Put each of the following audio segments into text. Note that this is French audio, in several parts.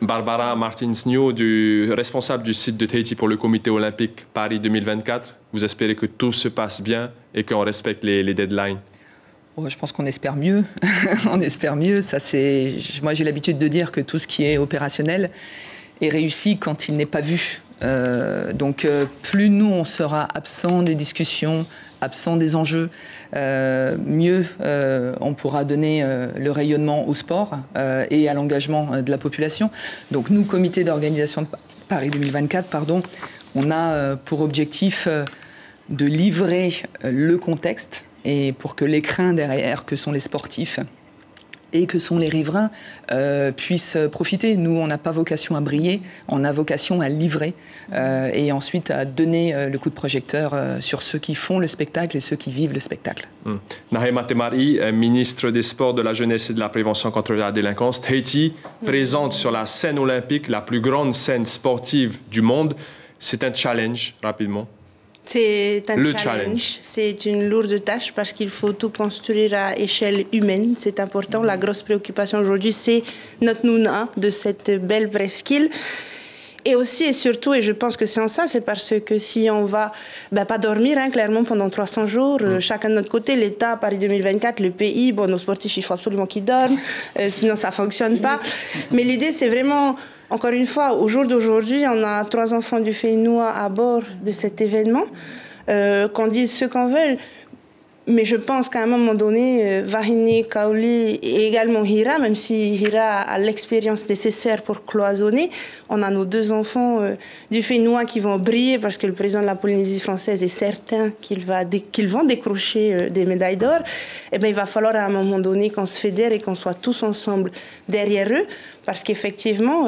Barbara Martins-New, responsable du site de Tahiti pour le comité olympique Paris 2024. Vous espérez que tout se passe bien et qu'on respecte les deadlines? Je pense qu'on espère mieux. On espère mieux. Moi, j'ai l'habitude de dire que tout ce qui est opérationnel est réussi quand il n'est pas vu. Donc, plus nous, on sera absent des discussions, absent des enjeux, mieux on pourra donner le rayonnement au sport et à l'engagement de la population. Donc, nous, comité d'organisation de Paris 2024, on a pour objectif de livrer le contexte et pour que l'écrin derrière, que sont les sportifs et que sont les riverains, puissent profiter. Nous, on n'a pas vocation à briller, on a vocation à livrer et ensuite à donner le coup de projecteur sur ceux qui font le spectacle et ceux qui vivent le spectacle. Nahema Temari, ministre des Sports, de la Jeunesse et de la Prévention contre la délinquance. Tahiti présente sur la scène olympique la plus grande scène sportive du monde. C'est un challenge, rapidement. C'est un challenge, c'est une lourde tâche parce qu'il faut tout construire à échelle humaine, c'est important. La grosse préoccupation aujourd'hui, c'est notre Nouna de cette belle presqu'île. Et aussi et surtout, et je pense que c'est en ça, c'est parce que si on va pas dormir clairement pendant 300 jours, chacun de notre côté, l'État, Paris 2024, le pays, nos sportifs, il faut absolument qu'ils dorment, sinon ça ne fonctionne pas. Mais l'idée, c'est vraiment... Encore une fois, au jour d'aujourd'hui, on a 3 enfants du Féinois à bord de cet événement. Qu'on dise ce qu'on veut, mais je pense qu'à un moment donné, Vahine, Kaoli et également Hira, même si Hira a l'expérience nécessaire pour cloisonner, on a nos 2 enfants du Féinois qui vont briller parce que le président de la Polynésie française est certain qu'ils vont décrocher des médailles d'or. Eh bien, il va falloir à un moment donné qu'on se fédère et qu'on soit tous ensemble derrière eux, parce qu'effectivement,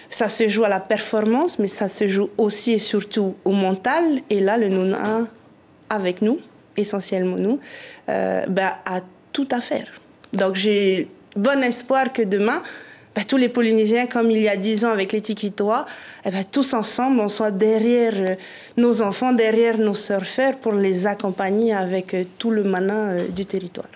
ça se joue à la performance, mais ça se joue aussi et surtout au mental. Et là, le Nouna, avec nous, essentiellement nous, a tout à faire. Donc j'ai bon espoir que demain, tous les Polynésiens, comme il y a 10 ans avec les Tikitois, tous ensemble, on soit derrière nos enfants, derrière nos surfeurs pour les accompagner avec tout le mana du territoire.